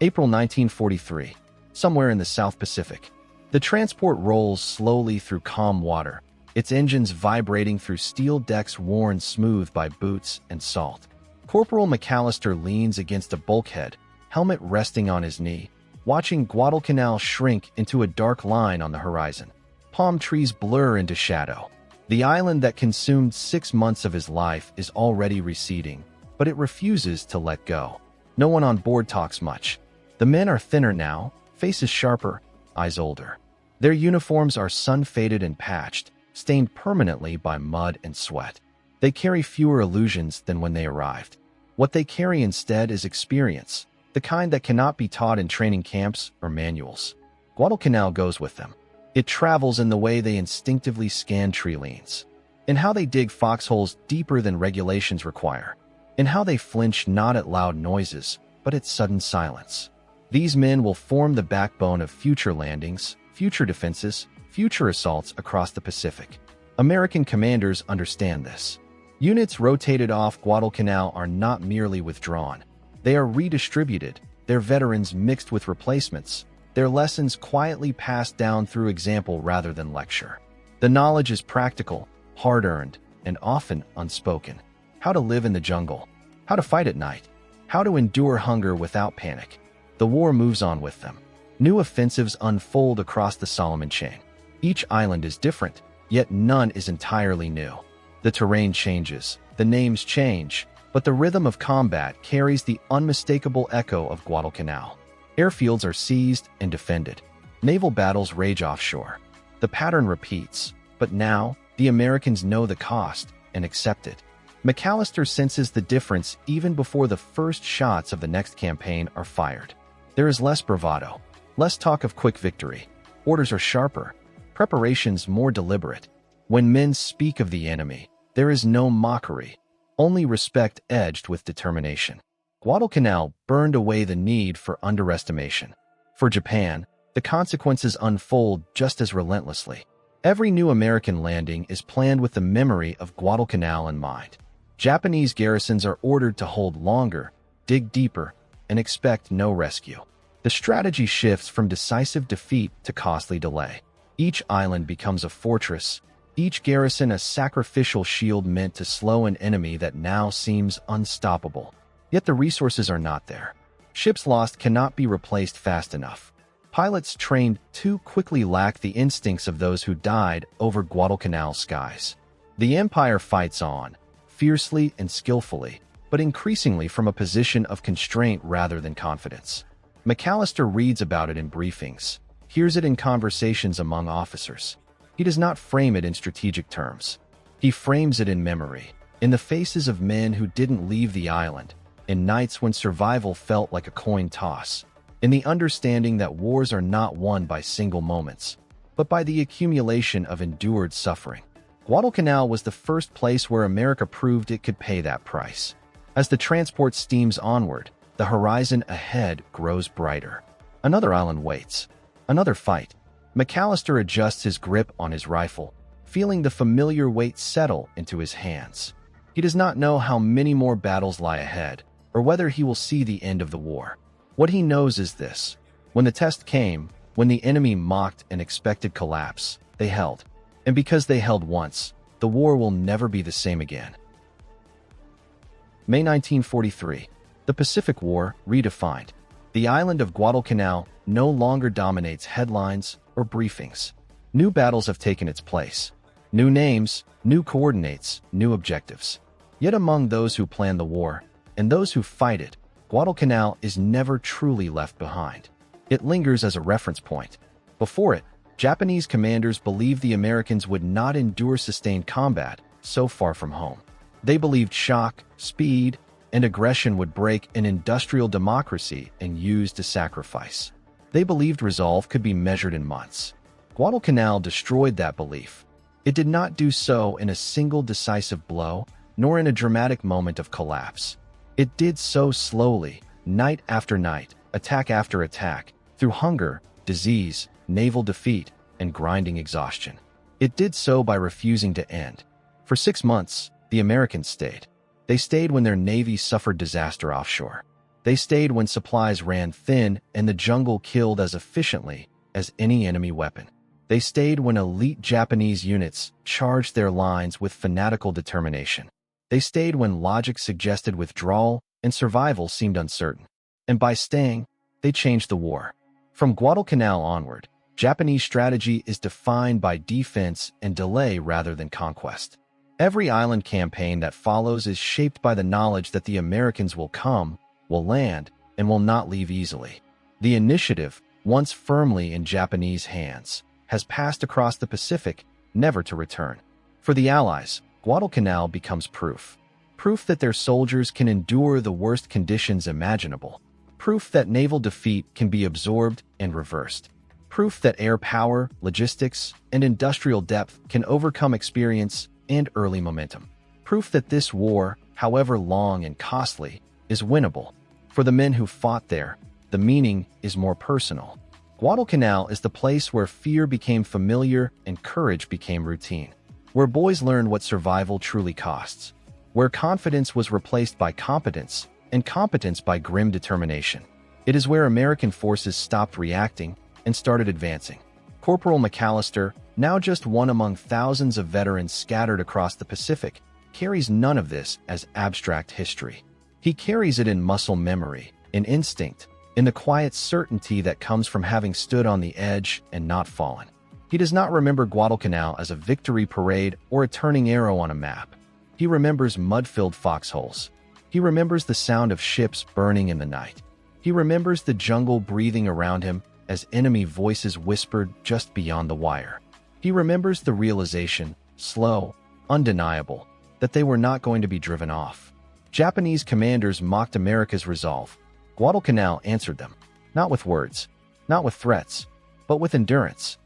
April 1943. Somewhere in the South Pacific. The transport rolls slowly through calm water, its engines vibrating through steel decks worn smooth by boots and salt. Corporal McAllister leans against a bulkhead, helmet resting on his knee, watching Guadalcanal shrink into a dark line on the horizon. Palm trees blur into shadow. The island that consumed 6 months of his life is already receding, but it refuses to let go. No one on board talks much. The men are thinner now, faces sharper, eyes older. Their uniforms are sun-faded and patched, stained permanently by mud and sweat. They carry fewer illusions than when they arrived. What they carry instead is experience, the kind that cannot be taught in training camps or manuals. Guadalcanal goes with them. It travels in the way they instinctively scan tree leans, in how they dig foxholes deeper than regulations require, in how they flinch not at loud noises, but at sudden silence. These men will form the backbone of future landings, future defenses, future assaults across the Pacific. American commanders understand this. Units rotated off Guadalcanal are not merely withdrawn. They are redistributed, their veterans mixed with replacements, their lessons quietly passed down through example rather than lecture. The knowledge is practical, hard-earned, and often unspoken. How to live in the jungle, how to fight at night, how to endure hunger without panic. The war moves on with them. New offensives unfold across the Solomon chain. Each island is different, yet none is entirely new. The terrain changes, the names change, but the rhythm of combat carries the unmistakable echo of Guadalcanal. Airfields are seized and defended. Naval battles rage offshore. The pattern repeats, but now the Americans know the cost and accept it. McAllister senses the difference even before the first shots of the next campaign are fired. There is less bravado, less talk of quick victory. Orders are sharper, preparations more deliberate. When men speak of the enemy, there is no mockery, only respect edged with determination. Guadalcanal burned away the need for underestimation. For Japan, the consequences unfold just as relentlessly. Every new American landing is planned with the memory of Guadalcanal in mind. Japanese garrisons are ordered to hold longer, dig deeper, and expect no rescue. The strategy shifts from decisive defeat to costly delay. Each island becomes a fortress, each garrison a sacrificial shield meant to slow an enemy that now seems unstoppable. Yet the resources are not there. Ships lost cannot be replaced fast enough. Pilots trained too quickly lack the instincts of those who died over Guadalcanal skies. The empire fights on, fiercely and skillfully, but increasingly from a position of constraint rather than confidence. McAllister reads about it in briefings, hears it in conversations among officers. He does not frame it in strategic terms. He frames it in memory, in the faces of men who didn't leave the island, in nights when survival felt like a coin toss, in the understanding that wars are not won by single moments, but by the accumulation of endured suffering. Guadalcanal was the first place where America proved it could pay that price. As the transport steams onward, the horizon ahead grows brighter. Another island waits. Another fight. McAllister adjusts his grip on his rifle, feeling the familiar weight settle into his hands. He does not know how many more battles lie ahead, or whether he will see the end of the war. What he knows is this: when the test came, when the enemy mocked an expected collapse, they held. And because they held once, the war will never be the same again. May 1943. The Pacific War redefined. The island of Guadalcanal no longer dominates headlines or briefings. New battles have taken its place. New names, new coordinates, new objectives. Yet among those who plan the war, and those who fight it, Guadalcanal is never truly left behind. It lingers as a reference point. Before it, Japanese commanders believed the Americans would not endure sustained combat so far from home. They believed shock, speed, and aggression would break an industrial democracy and used to sacrifice. They believed resolve could be measured in months. Guadalcanal destroyed that belief. It did not do so in a single decisive blow, nor in a dramatic moment of collapse. It did so slowly, night after night, attack after attack, through hunger, disease, naval defeat, and grinding exhaustion. It did so by refusing to end. For 6 months, the Americans stayed. They stayed when their navy suffered disaster offshore. They stayed when supplies ran thin and the jungle killed as efficiently as any enemy weapon. They stayed when elite Japanese units charged their lines with fanatical determination. They stayed when logic suggested withdrawal and survival seemed uncertain. And by staying, they changed the war. From Guadalcanal onward, Japanese strategy is defined by defense and delay rather than conquest. Every island campaign that follows is shaped by the knowledge that the Americans will come, will land, and will not leave easily. The initiative, once firmly in Japanese hands, has passed across the Pacific, never to return. For the Allies, Guadalcanal becomes proof. Proof that their soldiers can endure the worst conditions imaginable. Proof that naval defeat can be absorbed and reversed. Proof that air power, logistics, and industrial depth can overcome experience and early momentum. Proof that this war, however long and costly, is winnable. For the men who fought there, the meaning is more personal. Guadalcanal is the place where fear became familiar and courage became routine, where boys learned what survival truly costs, where confidence was replaced by competence and competence by grim determination. It is where American forces stopped reacting and started advancing. Corporal McAllister, now just one among thousands of veterans scattered across the Pacific, carries none of this as abstract history. He carries it in muscle memory, in instinct, in the quiet certainty that comes from having stood on the edge and not fallen. He does not remember Guadalcanal as a victory parade or a turning arrow on a map. He remembers mud-filled foxholes. He remembers the sound of ships burning in the night. He remembers the jungle breathing around him as enemy voices whispered just beyond the wire. He remembers the realization, slow, undeniable, that they were not going to be driven off. Japanese commanders mocked America's resolve. Guadalcanal answered them, not with words, not with threats, but with endurance.